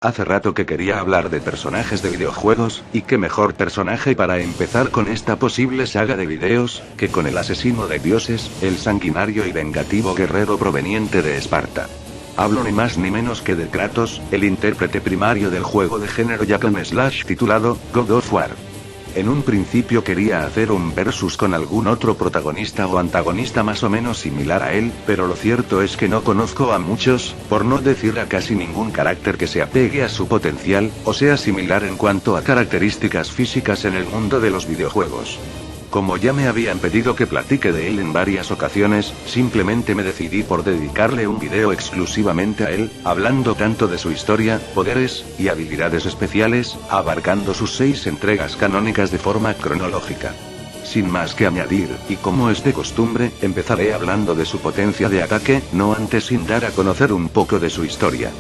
Hace rato que quería hablar de personajes de videojuegos, y qué mejor personaje para empezar con esta posible saga de videos, que con el asesino de dioses, el sanguinario y vengativo guerrero proveniente de Esparta. Hablo ni más ni menos que de Kratos, el intérprete primario del juego de género Hack and Slash titulado God of War. En un principio quería hacer un versus con algún otro protagonista o antagonista más o menos similar a él, pero lo cierto es que no conozco a muchos, por no decir a casi ningún carácter que se apegue a su potencial, o sea similar en cuanto a características físicas en el mundo de los videojuegos. Como ya me habían pedido que platique de él en varias ocasiones, simplemente me decidí por dedicarle un video exclusivamente a él, hablando tanto de su historia, poderes, y habilidades especiales, abarcando sus 6 entregas canónicas de forma cronológica. Sin más que añadir, y como es de costumbre, empezaré hablando de su potencia de ataque, no antes sin dar a conocer un poco de su historia.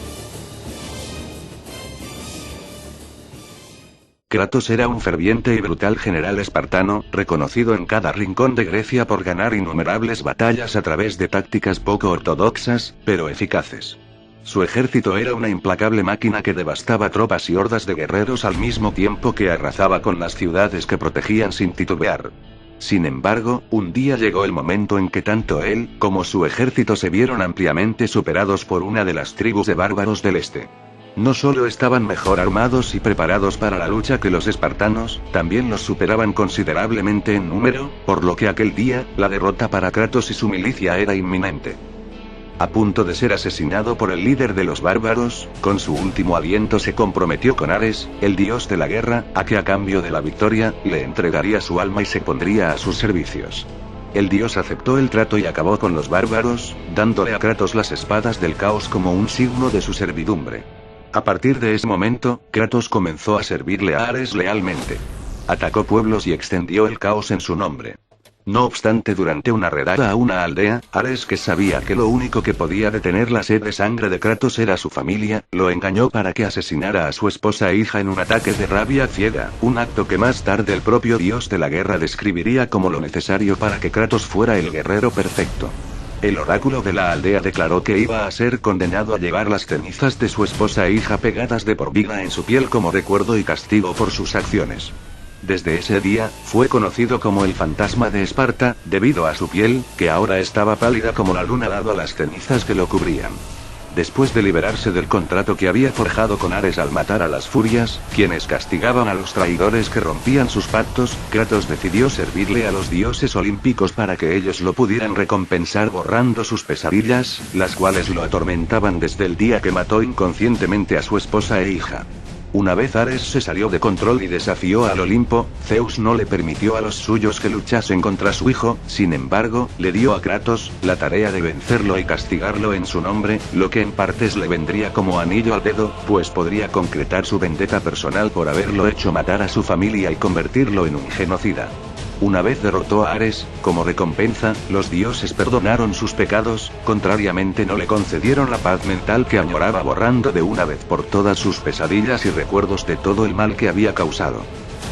Kratos era un ferviente y brutal general espartano, reconocido en cada rincón de Grecia por ganar innumerables batallas a través de tácticas poco ortodoxas, pero eficaces. Su ejército era una implacable máquina que devastaba tropas y hordas de guerreros al mismo tiempo que arrasaba con las ciudades que protegían sin titubear. Sin embargo, un día llegó el momento en que tanto él, como su ejército se vieron ampliamente superados por una de las tribus de bárbaros del este. No solo estaban mejor armados y preparados para la lucha que los espartanos, también los superaban considerablemente en número, por lo que aquel día, la derrota para Kratos y su milicia era inminente. A punto de ser asesinado por el líder de los bárbaros, con su último aliento se comprometió con Ares, el dios de la guerra, a que a cambio de la victoria, le entregaría su alma y se pondría a sus servicios. El dios aceptó el trato y acabó con los bárbaros, dándole a Kratos las espadas del caos como un signo de su servidumbre. A partir de ese momento, Kratos comenzó a servirle a Ares lealmente. Atacó pueblos y extendió el caos en su nombre. No obstante, durante una redada a una aldea, Ares, que sabía que lo único que podía detener la sed de sangre de Kratos era su familia, lo engañó para que asesinara a su esposa e hija en un ataque de rabia ciega, un acto que más tarde el propio dios de la guerra describiría como lo necesario para que Kratos fuera el guerrero perfecto. El oráculo de la aldea declaró que iba a ser condenado a llevar las cenizas de su esposa e hija pegadas de por vida en su piel como recuerdo y castigo por sus acciones. Desde ese día, fue conocido como el fantasma de Esparta, debido a su piel, que ahora estaba pálida como la luna dado a las cenizas que lo cubrían. Después de liberarse del contrato que había forjado con Ares al matar a las Furias, quienes castigaban a los traidores que rompían sus pactos, Kratos decidió servirle a los dioses olímpicos para que ellos lo pudieran recompensar borrando sus pesadillas, las cuales lo atormentaban desde el día que mató inconscientemente a su esposa e hija. Una vez Ares se salió de control y desafió al Olimpo, Zeus no le permitió a los suyos que luchasen contra su hijo, sin embargo, le dio a Kratos la tarea de vencerlo y castigarlo en su nombre, lo que en partes le vendría como anillo al dedo, pues podría concretar su vendetta personal por haberlo hecho matar a su familia y convertirlo en un genocida. Una vez derrotó a Ares, como recompensa, los dioses perdonaron sus pecados, contrariamente no le concedieron la paz mental que añoraba, borrando de una vez por todas sus pesadillas y recuerdos de todo el mal que había causado.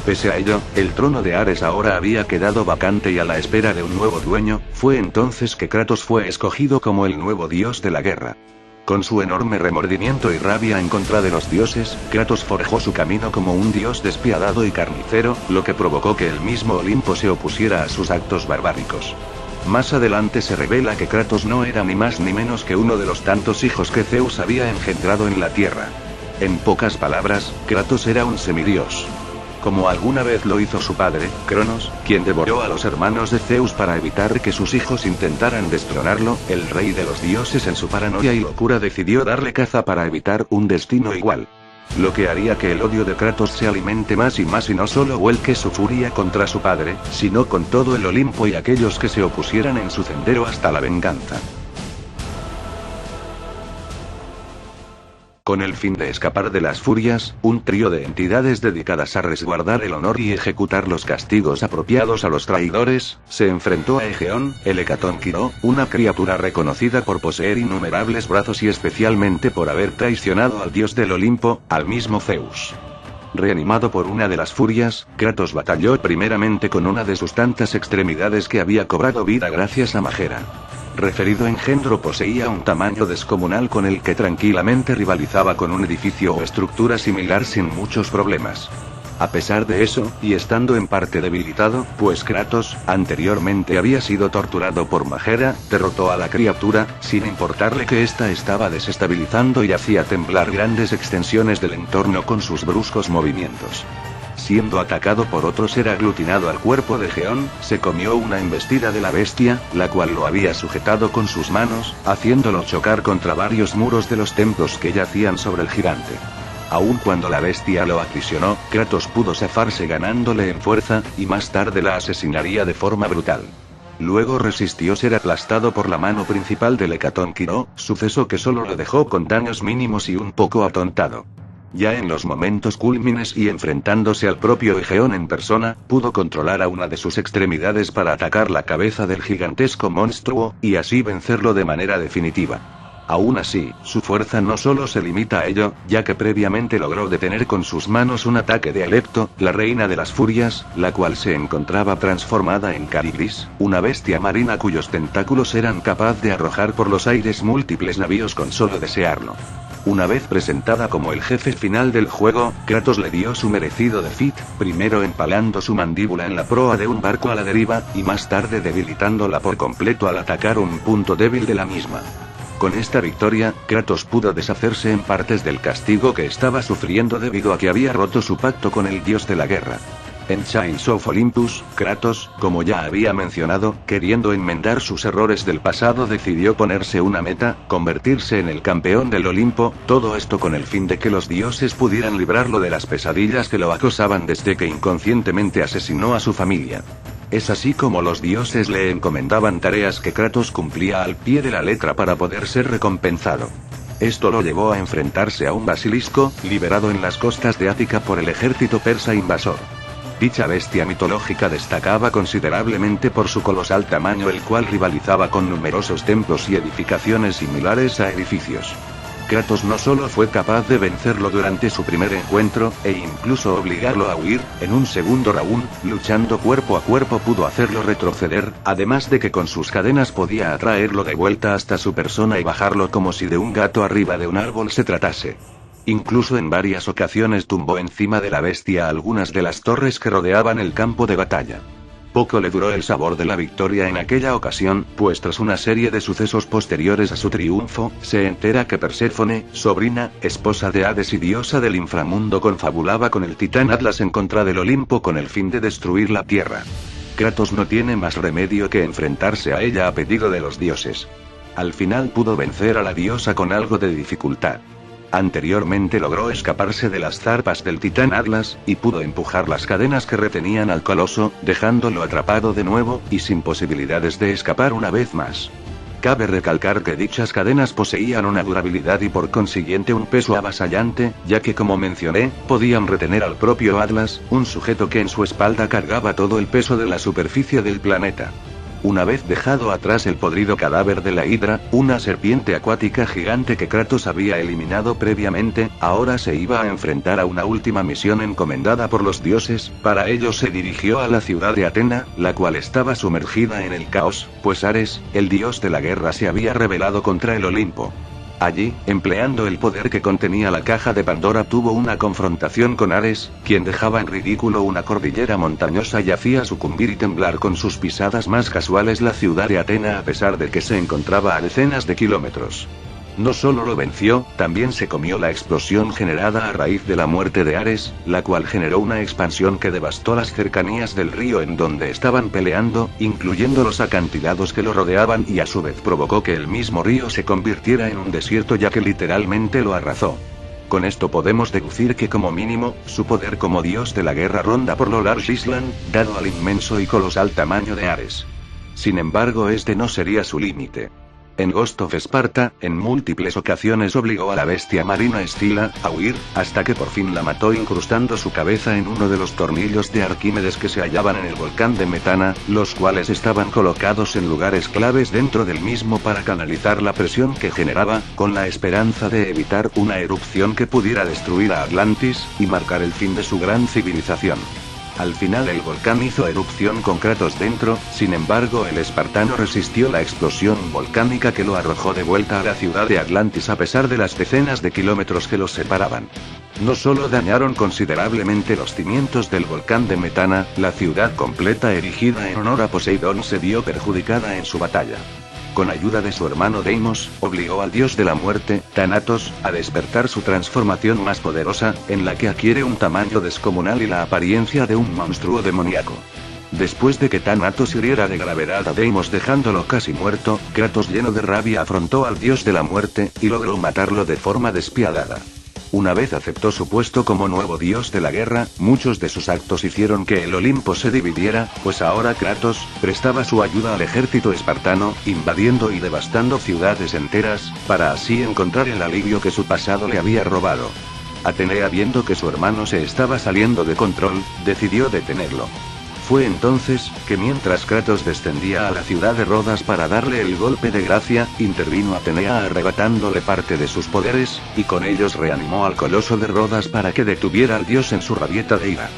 Pese a ello, el trono de Ares ahora había quedado vacante y a la espera de un nuevo dueño, fue entonces que Kratos fue escogido como el nuevo dios de la guerra. Con su enorme remordimiento y rabia en contra de los dioses, Kratos forjó su camino como un dios despiadado y carnicero, lo que provocó que el mismo Olimpo se opusiera a sus actos barbáricos. Más adelante se revela que Kratos no era ni más ni menos que uno de los tantos hijos que Zeus había engendrado en la tierra. En pocas palabras, Kratos era un semidios. Como alguna vez lo hizo su padre, Cronos, quien devoró a los hermanos de Zeus para evitar que sus hijos intentaran destronarlo, el rey de los dioses en su paranoia y locura decidió darle caza para evitar un destino igual. Lo que haría que el odio de Kratos se alimente más y no solo vuelque su furia contra su padre, sino con todo el Olimpo y aquellos que se opusieran en su sendero hasta la venganza. Con el fin de escapar de las Furias, un trío de entidades dedicadas a resguardar el honor y ejecutar los castigos apropiados a los traidores, se enfrentó a Egeón, el Hecatónquiro, una criatura reconocida por poseer innumerables brazos y especialmente por haber traicionado al dios del Olimpo, al mismo Zeus. Reanimado por una de las Furias, Kratos batalló primeramente con una de sus tantas extremidades que había cobrado vida gracias a Magera. Referido engendro poseía un tamaño descomunal con el que tranquilamente rivalizaba con un edificio o estructura similar sin muchos problemas. A pesar de eso, y estando en parte debilitado, pues Kratos, anteriormente había sido torturado por Majera, derrotó a la criatura, sin importarle que ésta estaba desestabilizando y hacía temblar grandes extensiones del entorno con sus bruscos movimientos. Siendo atacado por otro ser aglutinado al cuerpo de Geón, se comió una embestida de la bestia, la cual lo había sujetado con sus manos, haciéndolo chocar contra varios muros de los templos que yacían sobre el gigante. Aun cuando la bestia lo aprisionó, Kratos pudo zafarse ganándole en fuerza, y más tarde la asesinaría de forma brutal. Luego resistió ser aplastado por la mano principal del Hecatónquiro, suceso que solo lo dejó con daños mínimos y un poco atontado. Ya en los momentos cúlmines y enfrentándose al propio Egeón en persona, pudo controlar a una de sus extremidades para atacar la cabeza del gigantesco monstruo, y así vencerlo de manera definitiva. Aún así, su fuerza no solo se limita a ello, ya que previamente logró detener con sus manos un ataque de Alepto, la reina de las furias, la cual se encontraba transformada en Caribdis, una bestia marina cuyos tentáculos eran capaz de arrojar por los aires múltiples navíos con solo desearlo. Una vez presentada como el jefe final del juego, Kratos le dio su merecido defeat, primero empalando su mandíbula en la proa de un barco a la deriva, y más tarde debilitándola por completo al atacar un punto débil de la misma. Con esta victoria, Kratos pudo deshacerse en partes del castigo que estaba sufriendo debido a que había roto su pacto con el dios de la guerra. En Chains of Olympus, Kratos, como ya había mencionado, queriendo enmendar sus errores del pasado, decidió ponerse una meta, convertirse en el campeón del Olimpo, todo esto con el fin de que los dioses pudieran librarlo de las pesadillas que lo acosaban desde que inconscientemente asesinó a su familia. Es así como los dioses le encomendaban tareas que Kratos cumplía al pie de la letra para poder ser recompensado. Esto lo llevó a enfrentarse a un basilisco, liberado en las costas de Ática por el ejército persa invasor. Dicha bestia mitológica destacaba considerablemente por su colosal tamaño, el cual rivalizaba con numerosos templos y edificaciones similares a edificios. Kratos no solo fue capaz de vencerlo durante su primer encuentro, e incluso obligarlo a huir, en un segundo round, luchando cuerpo a cuerpo pudo hacerlo retroceder, además de que con sus cadenas podía atraerlo de vuelta hasta su persona y bajarlo como si de un gato arriba de un árbol se tratase. Incluso en varias ocasiones tumbó encima de la bestia algunas de las torres que rodeaban el campo de batalla. Poco le duró el sabor de la victoria en aquella ocasión, pues tras una serie de sucesos posteriores a su triunfo, se entera que Perséfone, sobrina, esposa de Hades y diosa del inframundo, confabulaba con el titán Atlas en contra del Olimpo con el fin de destruir la tierra. Kratos no tiene más remedio que enfrentarse a ella a pedido de los dioses. Al final pudo vencer a la diosa con algo de dificultad. Anteriormente logró escaparse de las zarpas del titán Atlas, y pudo empujar las cadenas que retenían al coloso, dejándolo atrapado de nuevo, y sin posibilidades de escapar una vez más. Cabe recalcar que dichas cadenas poseían una durabilidad y por consiguiente un peso avasallante, ya que como mencioné, podían retener al propio Atlas, un sujeto que en su espalda cargaba todo el peso de la superficie del planeta. Una vez dejado atrás el podrido cadáver de la Hidra, una serpiente acuática gigante que Kratos había eliminado previamente, ahora se iba a enfrentar a una última misión encomendada por los dioses. Para ello se dirigió a la ciudad de Atena, la cual estaba sumergida en el caos, pues Ares, el dios de la guerra, se había rebelado contra el Olimpo. Allí, empleando el poder que contenía la caja de Pandora, tuvo una confrontación con Ares, quien dejaba en ridículo una cordillera montañosa y hacía sucumbir y temblar con sus pisadas más casuales la ciudad de Atena, a pesar de que se encontraba a decenas de kilómetros. No solo lo venció, también se comió la explosión generada a raíz de la muerte de Ares, la cual generó una expansión que devastó las cercanías del río en donde estaban peleando, incluyendo los acantilados que lo rodeaban, y a su vez provocó que el mismo río se convirtiera en un desierto, ya que literalmente lo arrasó. Con esto podemos deducir que como mínimo, su poder como dios de la guerra ronda por lo Large Island, dado al inmenso y colosal tamaño de Ares. Sin embargo, este no sería su límite. En Ghost of Sparta, en múltiples ocasiones obligó a la bestia marina Escila a huir, hasta que por fin la mató incrustando su cabeza en uno de los tornillos de Arquímedes que se hallaban en el volcán de Metana, los cuales estaban colocados en lugares claves dentro del mismo para canalizar la presión que generaba, con la esperanza de evitar una erupción que pudiera destruir a Atlantis, y marcar el fin de su gran civilización. Al final el volcán hizo erupción con Kratos dentro, sin embargo el espartano resistió la explosión volcánica que lo arrojó de vuelta a la ciudad de Atlantis a pesar de las decenas de kilómetros que los separaban. No solo dañaron considerablemente los cimientos del volcán de Metana, la ciudad completa erigida en honor a Poseidón se vio perjudicada en su batalla. Con ayuda de su hermano Deimos, obligó al dios de la muerte, Thanatos, a despertar su transformación más poderosa, en la que adquiere un tamaño descomunal y la apariencia de un monstruo demoníaco. Después de que Thanatos hiriera de gravedad a Deimos dejándolo casi muerto, Kratos lleno de rabia afrontó al dios de la muerte, y logró matarlo de forma despiadada. Una vez aceptó su puesto como nuevo dios de la guerra, muchos de sus actos hicieron que el Olimpo se dividiera, pues ahora Kratos prestaba su ayuda al ejército espartano, invadiendo y devastando ciudades enteras, para así encontrar el alivio que su pasado le había robado. Atenea, viendo que su hermano se estaba saliendo de control, decidió detenerlo. Fue entonces, que mientras Kratos descendía a la ciudad de Rodas para darle el golpe de gracia, intervino Atenea arrebatándole parte de sus poderes, y con ellos reanimó al coloso de Rodas para que detuviera al dios en su rabieta de ira.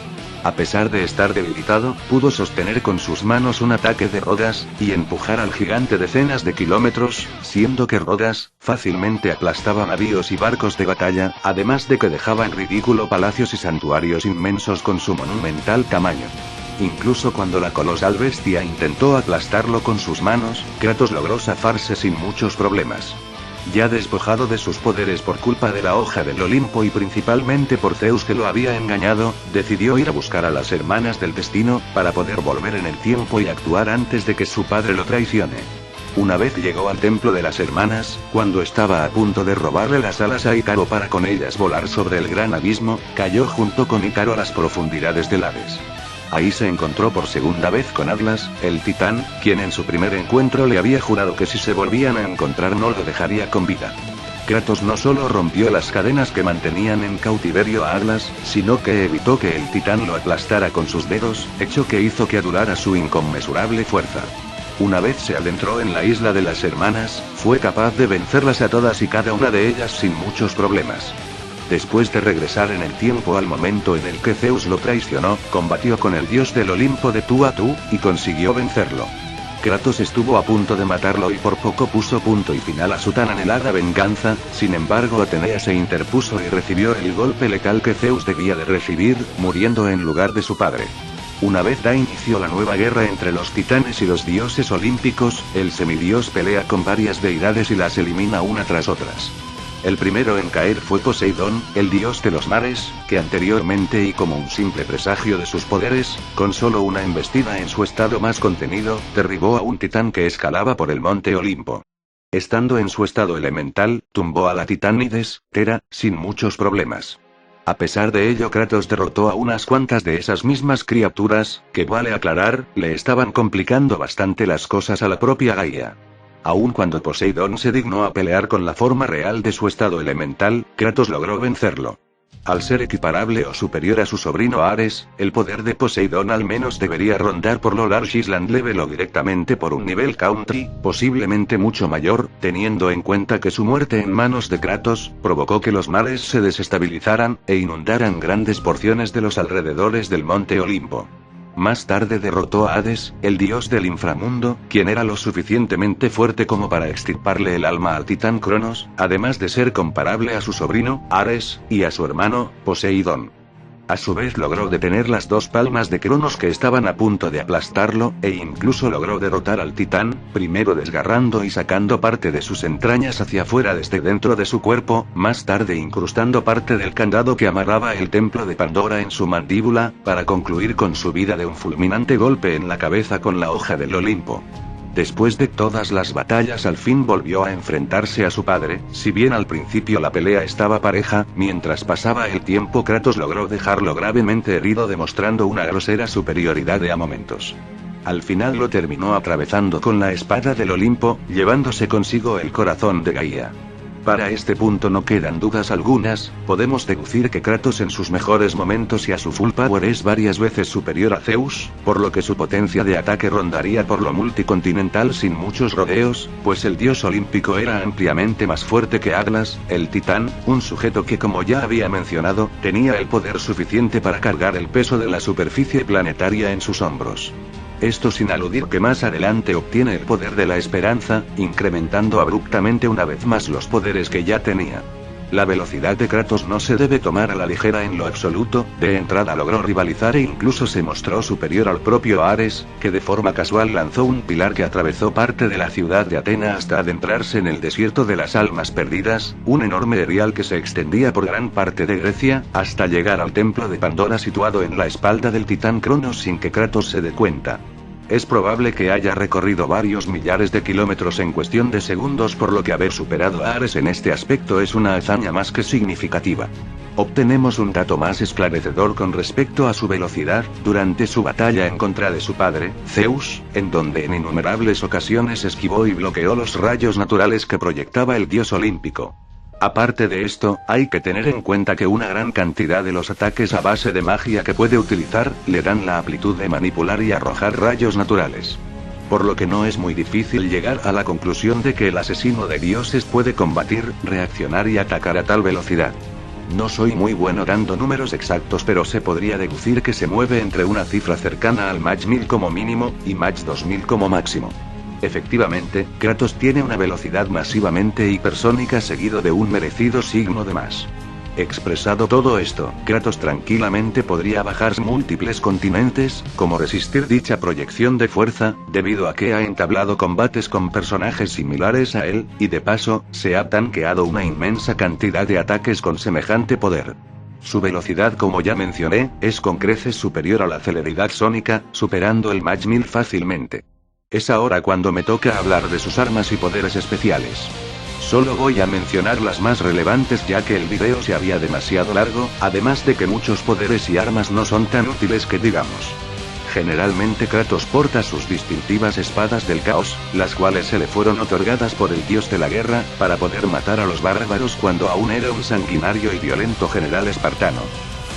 A pesar de estar debilitado, pudo sostener con sus manos un ataque de Rodas, y empujar al gigante decenas de kilómetros, siendo que Rodas fácilmente aplastaba navíos y barcos de batalla, además de que dejaba en ridículo palacios y santuarios inmensos con su monumental tamaño. Incluso cuando la colosal bestia intentó aplastarlo con sus manos, Kratos logró zafarse sin muchos problemas. Ya despojado de sus poderes por culpa de la hoja del Olimpo y principalmente por Zeus que lo había engañado, decidió ir a buscar a las hermanas del destino, para poder volver en el tiempo y actuar antes de que su padre lo traicione. Una vez llegó al templo de las hermanas, cuando estaba a punto de robarle las alas a Ícaro para con ellas volar sobre el gran abismo, cayó junto con Ícaro a las profundidades del Hades. Ahí se encontró por segunda vez con Atlas, el titán, quien en su primer encuentro le había jurado que si se volvían a encontrar no lo dejaría con vida. Kratos no solo rompió las cadenas que mantenían en cautiverio a Atlas, sino que evitó que el titán lo aplastara con sus dedos, hecho que hizo que adulara su inconmensurable fuerza. Una vez se adentró en la isla de las hermanas, fue capaz de vencerlas a todas y cada una de ellas sin muchos problemas. Después de regresar en el tiempo al momento en el que Zeus lo traicionó, combatió con el dios del Olimpo de tú a tú, y consiguió vencerlo. Kratos estuvo a punto de matarlo y por poco puso punto y final a su tan anhelada venganza, sin embargo Atenea se interpuso y recibió el golpe letal que Zeus debía de recibir, muriendo en lugar de su padre. Una vez da inicio la nueva guerra entre los titanes y los dioses olímpicos, el semidios pelea con varias deidades y las elimina una tras otras. El primero en caer fue Poseidón, el dios de los mares, que anteriormente y como un simple presagio de sus poderes, con solo una embestida en su estado más contenido, derribó a un titán que escalaba por el monte Olimpo. Estando en su estado elemental, tumbó a la titánides, Hera, sin muchos problemas. A pesar de ello Kratos derrotó a unas cuantas de esas mismas criaturas, que vale aclarar, le estaban complicando bastante las cosas a la propia Gaia. Aun cuando Poseidón se dignó a pelear con la forma real de su estado elemental, Kratos logró vencerlo. Al ser equiparable o superior a su sobrino Ares, el poder de Poseidón al menos debería rondar por lo large island level o directamente por un nivel country, posiblemente mucho mayor, teniendo en cuenta que su muerte en manos de Kratos, provocó que los mares se desestabilizaran, e inundaran grandes porciones de los alrededores del monte Olimpo. Más tarde derrotó a Hades, el dios del inframundo, quien era lo suficientemente fuerte como para extirparle el alma al titán Cronos, además de ser comparable a su sobrino, Ares, y a su hermano, Poseidón. A su vez logró detener las dos palmas de Cronos que estaban a punto de aplastarlo, e incluso logró derrotar al titán, primero desgarrando y sacando parte de sus entrañas hacia afuera desde dentro de su cuerpo, más tarde incrustando parte del candado que amarraba el templo de Pandora en su mandíbula, para concluir con su vida de un fulminante golpe en la cabeza con la hoja del Olimpo. Después de todas las batallas al fin volvió a enfrentarse a su padre, si bien al principio la pelea estaba pareja, mientras pasaba el tiempo Kratos logró dejarlo gravemente herido demostrando una grosera superioridad de a momentos. Al final lo terminó atravesando con la espada del Olimpo, llevándose consigo el corazón de Gaia. Para este punto no quedan dudas algunas, podemos deducir que Kratos en sus mejores momentos y a su full power es varias veces superior a Zeus, por lo que su potencia de ataque rondaría por lo multicontinental sin muchos rodeos, pues el dios olímpico era ampliamente más fuerte que Atlas, el titán, un sujeto que como ya había mencionado, tenía el poder suficiente para cargar el peso de la superficie planetaria en sus hombros. Esto sin aludir que más adelante obtiene el poder de la esperanza, incrementando abruptamente una vez más los poderes que ya tenía. La velocidad de Kratos no se debe tomar a la ligera en lo absoluto, de entrada logró rivalizar e incluso se mostró superior al propio Ares, que de forma casual lanzó un pilar que atravesó parte de la ciudad de Atena hasta adentrarse en el desierto de las almas perdidas, un enorme erial que se extendía por gran parte de Grecia, hasta llegar al templo de Pandora situado en la espalda del titán Cronos sin que Kratos se dé cuenta. Es probable que haya recorrido varios millares de kilómetros en cuestión de segundos, por lo que haber superado a Ares en este aspecto es una hazaña más que significativa. Obtenemos un dato más esclarecedor con respecto a su velocidad, durante su batalla en contra de su padre, Zeus, en donde en innumerables ocasiones esquivó y bloqueó los rayos naturales que proyectaba el dios olímpico. Aparte de esto, hay que tener en cuenta que una gran cantidad de los ataques a base de magia que puede utilizar, le dan la aptitud de manipular y arrojar rayos naturales. Por lo que no es muy difícil llegar a la conclusión de que el asesino de dioses puede combatir, reaccionar y atacar a tal velocidad. No soy muy bueno dando números exactos, pero se podría deducir que se mueve entre una cifra cercana al Mach 1000 como mínimo, y Mach 2000 como máximo. Efectivamente, Kratos tiene una velocidad masivamente hipersónica seguido de un merecido signo de más. Expresado todo esto, Kratos tranquilamente podría bajar múltiples continentes, como resistir dicha proyección de fuerza, debido a que ha entablado combates con personajes similares a él, y de paso, se ha tanqueado una inmensa cantidad de ataques con semejante poder. Su velocidad, como ya mencioné, es con creces superior a la celeridad sónica, superando el Mach 1000 fácilmente. Es ahora cuando me toca hablar de sus armas y poderes especiales. Solo voy a mencionar las más relevantes ya que el video se haría demasiado largo, además de que muchos poderes y armas no son tan útiles que digamos. Generalmente Kratos porta sus distintivas espadas del caos, las cuales se le fueron otorgadas por el dios de la guerra, para poder matar a los bárbaros cuando aún era un sanguinario y violento general espartano.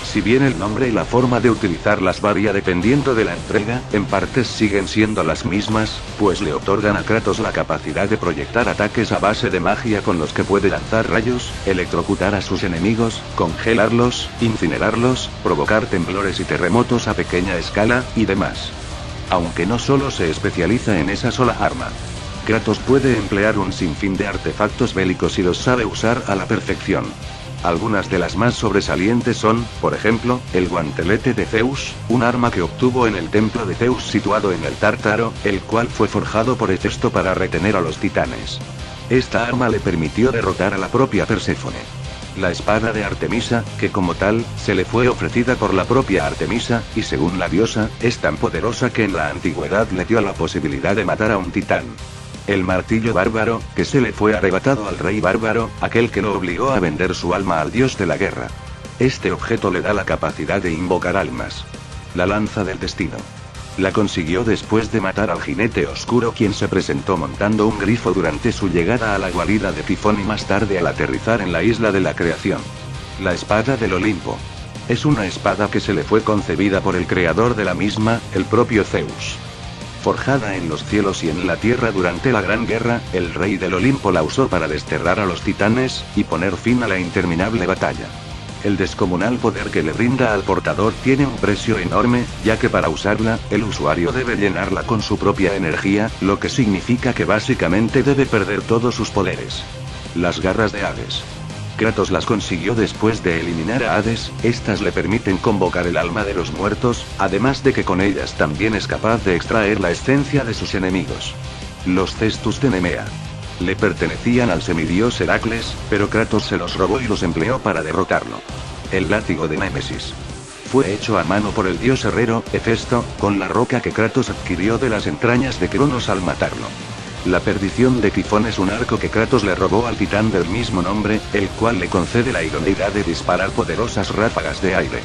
Si bien el nombre y la forma de utilizarlas varía dependiendo de la entrega, en partes siguen siendo las mismas, pues le otorgan a Kratos la capacidad de proyectar ataques a base de magia con los que puede lanzar rayos, electrocutar a sus enemigos, congelarlos, incinerarlos, provocar temblores y terremotos a pequeña escala, y demás. Aunque no solo se especializa en esa sola arma. Kratos puede emplear un sinfín de artefactos bélicos y los sabe usar a la perfección. Algunas de las más sobresalientes son, por ejemplo, el guantelete de Zeus, un arma que obtuvo en el templo de Zeus situado en el Tártaro, el cual fue forjado por Hefesto para retener a los titanes. Esta arma le permitió derrotar a la propia Perséfone. La espada de Artemisa, que como tal, se le fue ofrecida por la propia Artemisa, y según la diosa, es tan poderosa que en la antigüedad le dio la posibilidad de matar a un titán. El martillo bárbaro, que se le fue arrebatado al rey bárbaro, aquel que lo obligó a vender su alma al dios de la guerra. Este objeto le da la capacidad de invocar almas. La lanza del destino. La consiguió después de matar al jinete oscuro, quien se presentó montando un grifo durante su llegada a la guarida de Tifón y más tarde al aterrizar en la isla de la creación. La espada del Olimpo. Es una espada que se le fue concebida por el creador de la misma, el propio Zeus. Forjada en los cielos y en la tierra durante la Gran Guerra, el rey del Olimpo la usó para desterrar a los titanes, y poner fin a la interminable batalla. El descomunal poder que le brinda al portador tiene un precio enorme, ya que para usarla, el usuario debe llenarla con su propia energía, lo que significa que básicamente debe perder todos sus poderes. Las garras de Hades. Kratos las consiguió después de eliminar a Hades, estas le permiten convocar el alma de los muertos, además de que con ellas también es capaz de extraer la esencia de sus enemigos. Los cestus de Nemea. Le pertenecían al semidios Heracles, pero Kratos se los robó y los empleó para derrotarlo. El látigo de Némesis. Fue hecho a mano por el dios herrero, Hefesto, con la roca que Kratos adquirió de las entrañas de Cronos al matarlo. La perdición de Tifón es un arco que Kratos le robó al titán del mismo nombre, el cual le concede la idoneidad de disparar poderosas ráfagas de aire.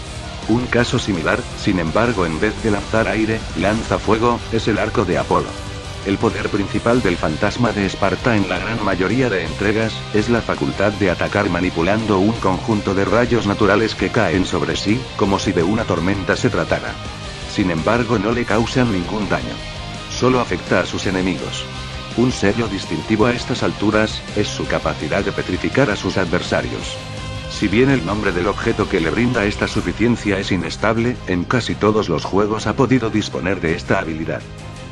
Un caso similar, sin embargo, en vez de lanzar aire, lanza fuego, es el arco de Apolo. El poder principal del fantasma de Esparta en la gran mayoría de entregas, es la facultad de atacar manipulando un conjunto de rayos naturales que caen sobre sí, como si de una tormenta se tratara. Sin embargo, no le causan ningún daño. Solo afecta a sus enemigos. Un sello distintivo a estas alturas, es su capacidad de petrificar a sus adversarios. Si bien el nombre del objeto que le brinda esta suficiencia es inestable, en casi todos los juegos ha podido disponer de esta habilidad.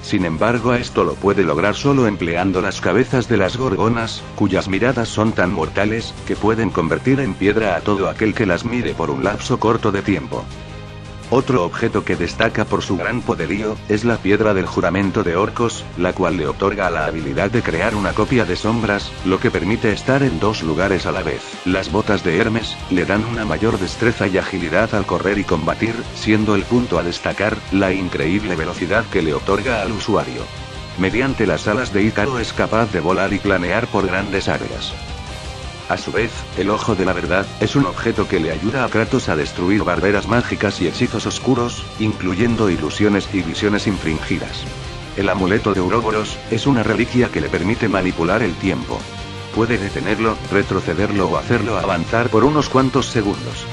Sin embargo, esto lo puede lograr solo empleando las cabezas de las gorgonas, cuyas miradas son tan mortales, que pueden convertir en piedra a todo aquel que las mire por un lapso corto de tiempo. Otro objeto que destaca por su gran poderío, es la piedra del juramento de Orcos, la cual le otorga la habilidad de crear una copia de sombras, lo que permite estar en dos lugares a la vez. Las botas de Hermes, le dan una mayor destreza y agilidad al correr y combatir, siendo el punto a destacar, la increíble velocidad que le otorga al usuario. Mediante las alas de Ícaro es capaz de volar y planear por grandes áreas. A su vez, el Ojo de la Verdad, es un objeto que le ayuda a Kratos a destruir barreras mágicas y hechizos oscuros, incluyendo ilusiones y visiones infringidas. El amuleto de Ouroboros, es una reliquia que le permite manipular el tiempo. Puede detenerlo, retrocederlo o hacerlo avanzar por unos cuantos segundos.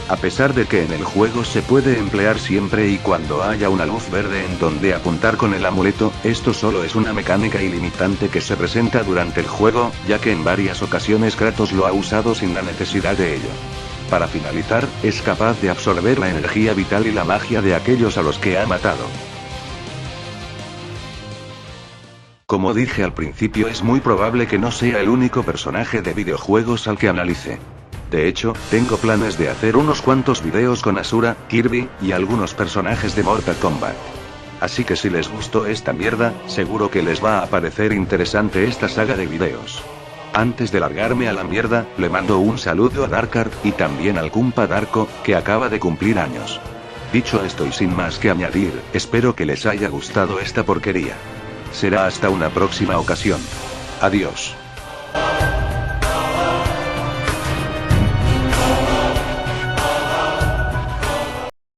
A pesar de que en el juego se puede emplear siempre y cuando haya una luz verde en donde apuntar con el amuleto, esto solo es una mecánica ilimitante que se presenta durante el juego, ya que en varias ocasiones Kratos lo ha usado sin la necesidad de ello. Para finalizar, es capaz de absorber la energía vital y la magia de aquellos a los que ha matado. Como dije al principio, es muy probable que no sea el único personaje de videojuegos al que analice. De hecho, tengo planes de hacer unos cuantos videos con Asura, Kirby, y algunos personajes de Mortal Kombat. Así que si les gustó esta mierda, seguro que les va a parecer interesante esta saga de videos. Antes de largarme a la mierda, le mando un saludo a Darkar, y también al Kumpa Darko, que acaba de cumplir años. Dicho esto y sin más que añadir, espero que les haya gustado esta porquería. Será hasta una próxima ocasión. Adiós.